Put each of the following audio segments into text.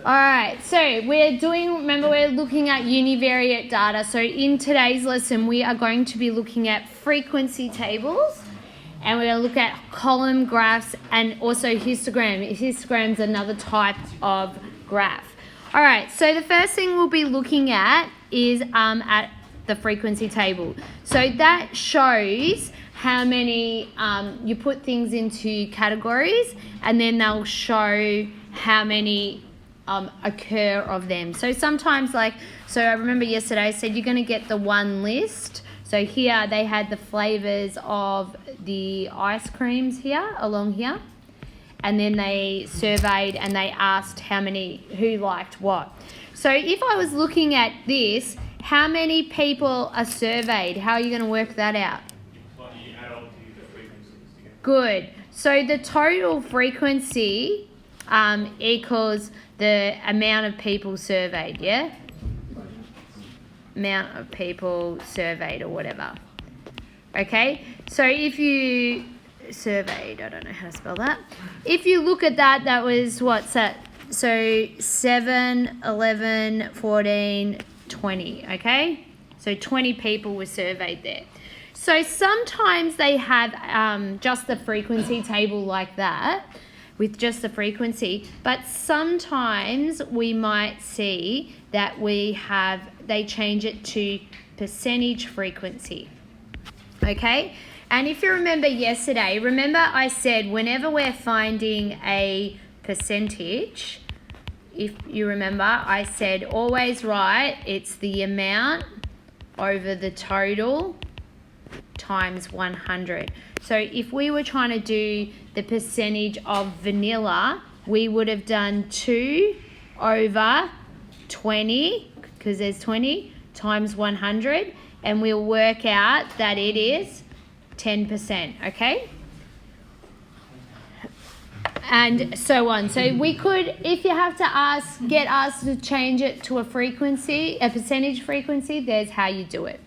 All right, so remember we're looking at univariate data. So in today's lesson, we are going to be looking at frequency tables, and we're going to look at column graphs and also histogram. Histogram's another type of graph. All right, so the first thing we'll be looking at is at the frequency table. So that shows how many, you put things into categories, and then they'll show how many occur of them. So sometimes so I remember yesterday I said you're going to get the one list. So here they had the flavours of the ice creams here, along here. And then they surveyed and they asked who liked what. So if I was looking at this, how many people are surveyed? How are you going to work that out? Good. So the total frequency equals the amount of people surveyed, yeah? Amount of people surveyed or whatever. Okay? So if you surveyed, I don't know how to spell that. If you look at that, that was what's that? So 7, 11, 14, 20, okay? So 20 people were surveyed there. So sometimes they have just the frequency table like that, with just the frequency, but sometimes we might see that they change it to percentage frequency, okay? And if you remember yesterday, I said whenever we're finding a percentage, if you remember, I said always write it's the amount over the total times 100. So if we were trying to do the percentage of vanilla, we would have done 2 over 20, because there's 20, times 100, and we'll work out that it is 10%, okay? And so on. So we could, if you have to get us to change it to a percentage frequency, there's how you do it.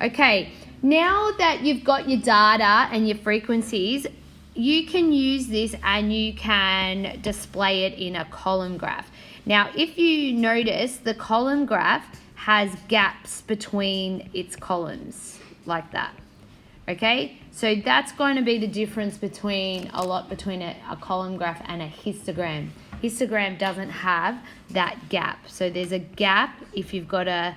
Okay, now that you've got your data and your frequencies, you can use this and you can display it in a column graph. Now, if you notice, the column graph has gaps between its columns, like that. Okay, so that's going to be the difference between a column graph and a histogram. Histogram doesn't have that gap. So there's a gap if you've got a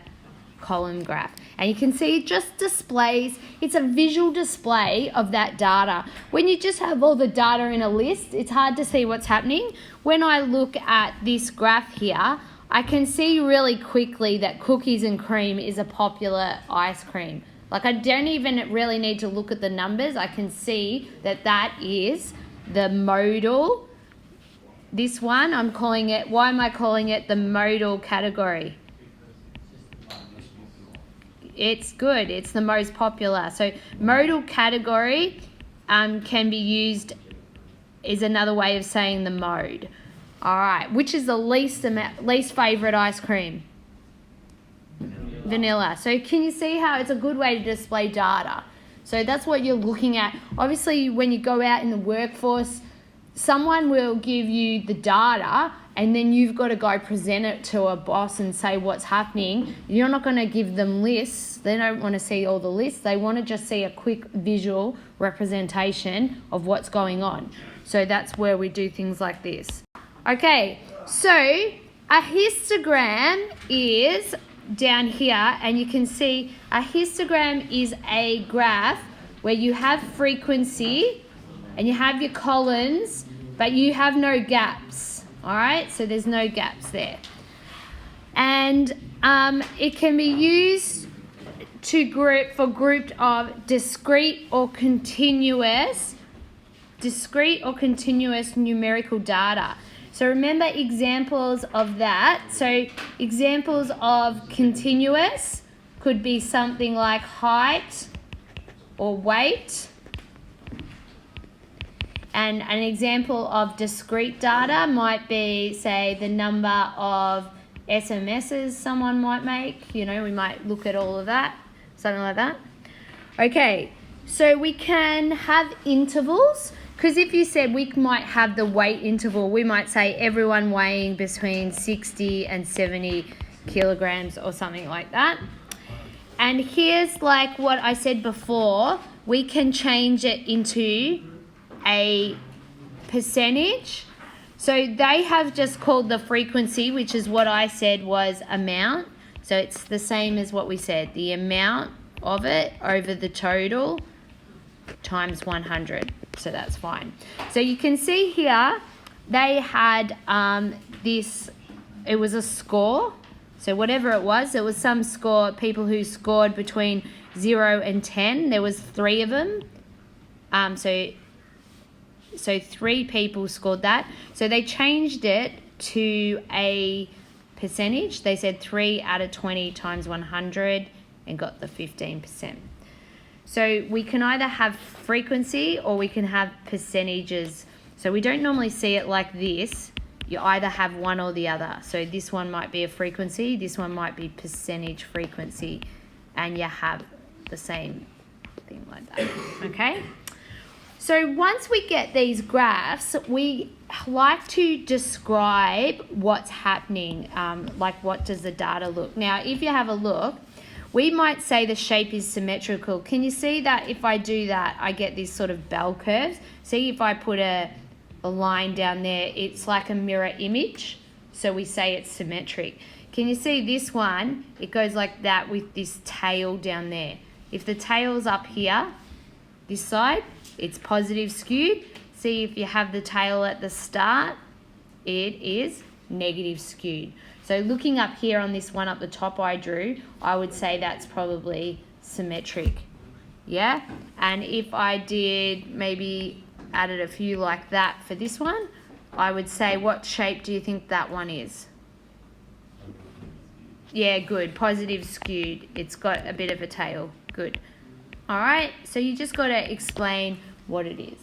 column graph. And you can see it just displays, it's a visual display of that data. When you just have all the data in a list, it's hard to see what's happening. When I look at this graph here, I can see really quickly that cookies and cream is a popular ice cream. Like, I don't even really need to look at the numbers. I can see that that is the modal. This one, why am I calling it the modal category? It's good. It's the most popular. So modal category can be used, is another way of saying the mode. All right. Which is the least favourite ice cream? Vanilla. So can you see how it's a good way to display data? So that's what you're looking at. Obviously, when you go out in the workforce, someone will give you the data and then you've got to go present it to a boss and say what's happening. You're not going to give them lists. They don't want to see all the lists. They want to just see a quick visual representation of what's going on. So that's where we do things like this. Okay, so a histogram is down here, and you can see a histogram is a graph where you have frequency and you have your columns, but you have no gaps. All right, so there's no gaps there. And it can be used to group of discrete or continuous numerical data. So remember examples of that. So examples of continuous could be something like height or weight. And an example of discrete data might be, say, the number of SMSs someone might make. You know, we might look at all of that, something like that. Okay, so we can have intervals. because if you said we might have the weight interval, we might say everyone weighing between 60 and 70 kilograms or something like that. And here's like what I said before, we can change it into a percentage. So they have just called the frequency, which is what I said was amount. So it's the same as what we said, the amount of it over the total times 100. So that's fine. So you can see here they had this, it was a score. So whatever it was some score, people who scored between 0 and 10. There was 3 of them. So 3 people scored that. So they changed it to a percentage. They said 3 out of 20 times 100 and got the 15%. So we can either have frequency or we can have percentages. So we don't normally see it like this. You either have one or the other. So this one might be a frequency, this one might be percentage frequency, and you have the same thing like that, okay? So once we get these graphs, we like to describe what's happening, like what does the data look. Now, if you have a look, we might say the shape is symmetrical. Can you see that if I do that, I get this sort of bell curves? See, if I put a line down there, it's like a mirror image. So we say it's symmetric. Can you see this one? It goes like that with this tail down there. If the tail's up here, this side, it's positive skewed. See, if you have the tail at the start, it is negative skewed. So looking up here on this one up the top I drew, I would say that's probably symmetric. Yeah? And if I did maybe added a few like that for this one, I would say, what shape do you think that one is? Yeah, good. Positive skewed. It's got a bit of a tail. Good. All right, so you just got to explain what it is.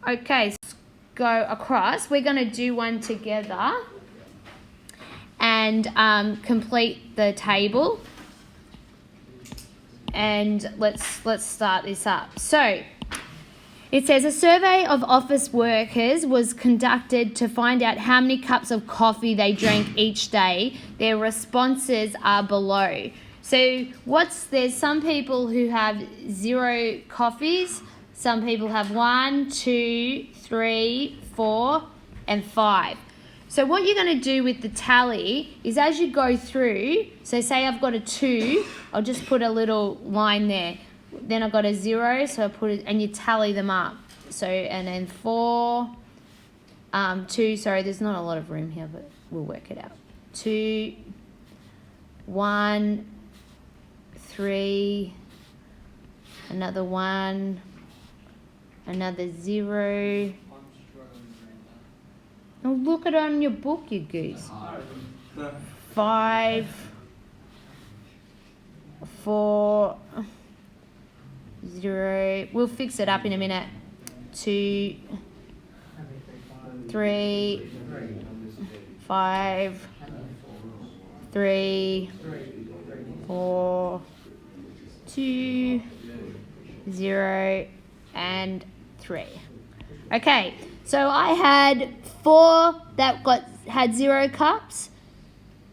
Okay, so let's go across. We're going to do one together and complete the table. And let's start this up. So it says a survey of office workers was conducted to find out how many cups of coffee they drank each day. Their responses are below. So there's some people who have 0 coffees, some people have 1, 2, 3, 4, and 5. So what you're going to do with the tally is as you go through, so say I've got a 2, I'll just put a little line there. Then I've got a 0, so I put it, and you tally them up. So, and then 4, 2, sorry, there's not a lot of room here, but we'll work it out. 2, 1, 3, another 1, another 0. Oh, look at it on your book, you goose. 5, 4, 0. We'll fix it up in a minute. 2, 3, 5, 3, 4, 2, 0, and 3. Okay, so I had 4 that had 0 cups,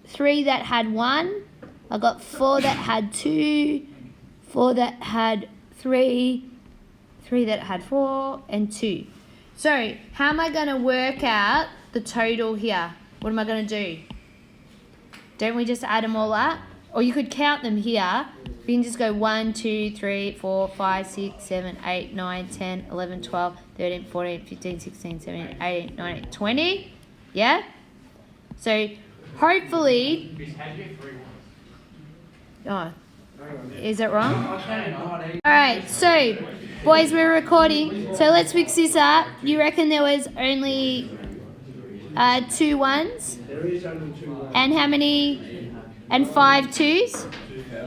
3 that had 1. I got 4 that had 2, 4 that had 3, 3 that had 4, and 2. So how am I going to work out the total here? What am I going to do? Don't we just add them all up? Or you could count them here. You can just go 1, 2, 3, 4, 5, 6, 7, 8, 9, 10, 11, 12, 13, 14, 15, 16, 17, 18, 19, 20. Yeah? So hopefully... Oh, is it wrong? Alright, so boys, we're recording. So let's fix this up. You reckon there was only 2 ones? And how many? And 5 twos?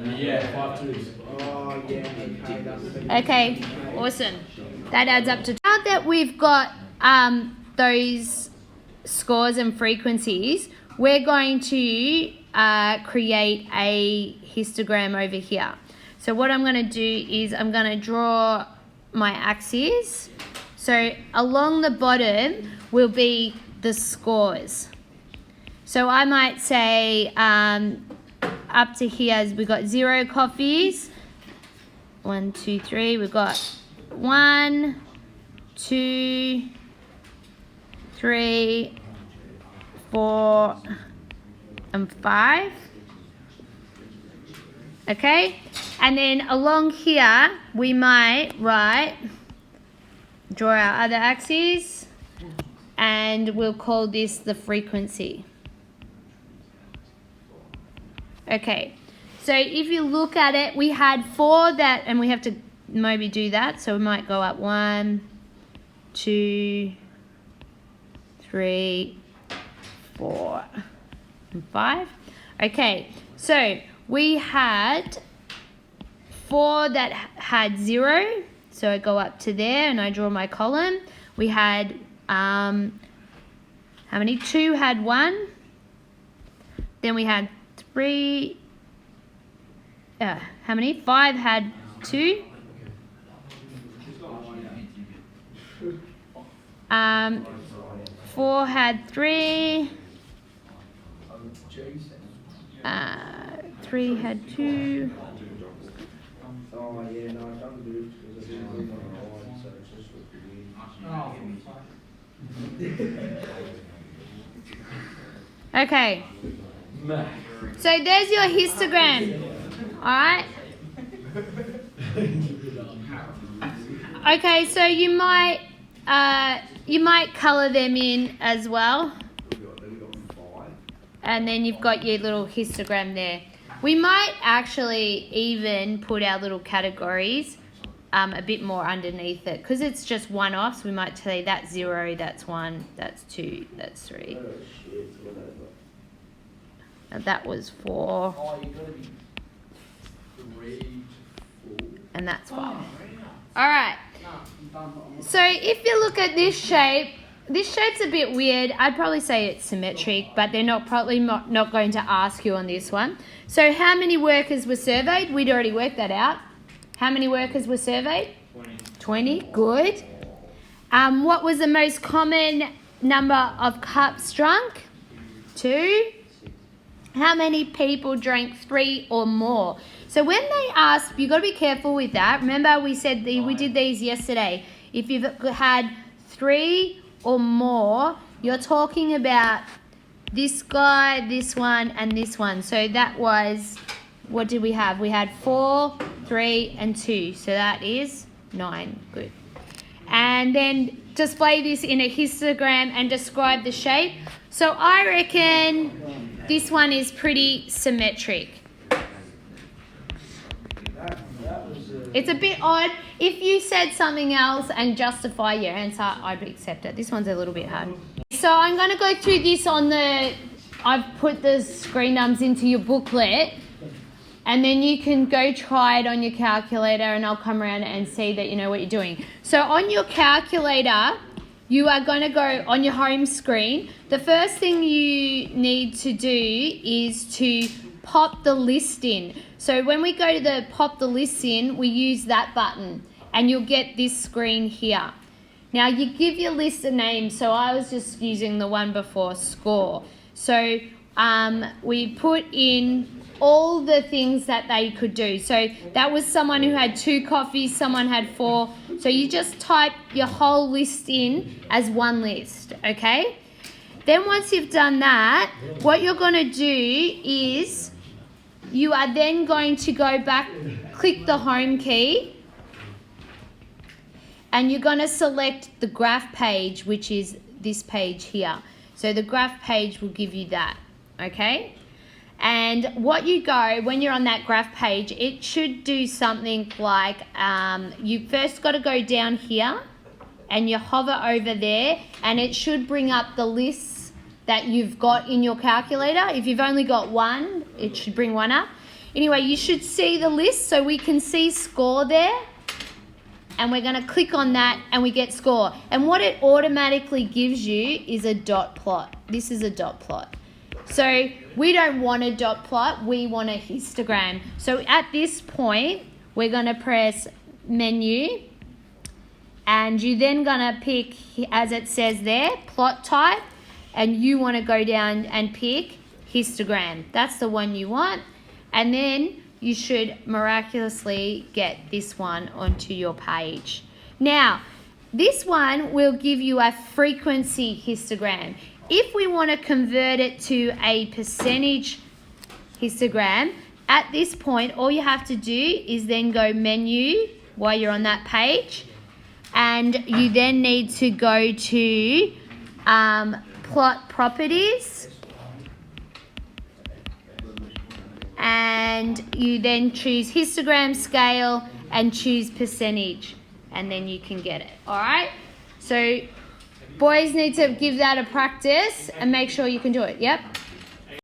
Yeah, 5 twos. Oh, yeah. Okay, awesome. That adds up to... Now that we've got those scores and frequencies, we're going to create a histogram over here. So what I'm going to do is I'm going to draw my axes. So along the bottom will be the scores. So I might say up to here we got 0 coffees. 1, 2, 3. We've got 1, 2, 3, 4, and 5. Okay, and then along here we might draw our other axes, and we'll call this the frequency. Okay, so if you look at it, we had 4 that, and we have to maybe do that, so we might go up 1, 2, 3, 4, and 5. Okay, so we had 4 that had 0, so I go up to there and I draw my column. We had, how many? 2 had 1. Then we had 3, how many? 5 had 2. 4 had 3. 3 had 2. Oh yeah, no, I don't do it because I didn't do my eyes, so it's just looking weird. Okay. So there's your histogram. Alright? Okay, so you might colour them in as well. And then you've got your little histogram there. We might actually even put our little categories a bit more underneath it, because it's just one-offs. We might say that's 0, that's 1, that's 2, that's 3. And that was 4. And that's 5. Alright. So if you look at this shape's a bit weird. I'd probably say it's symmetric, but they're probably not going to ask you on this one. So how many workers were surveyed? We'd already worked that out. How many workers were surveyed? 20. Good. What was the most common number of cups drunk? 2. How many people drank 3 or more? So when they ask, you've got to be careful with that. Remember we said we did these yesterday. If you've had 3 or more, you're talking about this guy, this one, and this one. So that was, what did we have? We had 4, 3, and 2. So that is 9. Good. And then display this in a histogram and describe the shape. So I reckon this one is pretty symmetric. It's a bit odd. If you said something else and justify your answer, I'd accept it. This one's a little bit hard. So I'm going to go through this I've put the screen nums into your booklet, and then you can go try it on your calculator, and I'll come around and see that you know what you're doing. So on your calculator, you are going to go on your home screen. The first thing you need to do is to pop the list in. So when we go to the pop the list in, we use that button, and you'll get this screen here. Now you give your list a name. So I was just using the one before, score. So we put in all the things that they could do. So that was someone who had 2 coffees, someone had 4. So you just type your whole list in as one list, okay? Then once you've done that, what you're going to do is you are then going to go back, click the home key, and you're going to select the graph page, which is this page here. So the graph page will give you that, okay? And what you go, when you're on that graph page, it should do something like, you first got to go down here and you hover over there, and it should bring up the lists that you've got in your calculator. If you've only got one, it should bring one up. Anyway, you should see the list, so we can see score there. And we're going to click on that and we get score. And what it automatically gives you is a dot plot. This is a dot plot. So we don't want a dot plot, we want a histogram. So at this point, we're going to press menu, And you're then going to pick, as it says there, plot type, and you want to go down and pick histogram. That's the one you want. And then you should miraculously get this one onto your page. Now, this one will give you a frequency histogram. If we want to convert it to a percentage histogram, at this point, all you have to do is then go menu while you're on that page, and you then need to go to plot properties, and you then choose histogram scale and choose percentage, and then you can get it. All right, so boys need to give that a practice and make sure you can do it. Yep.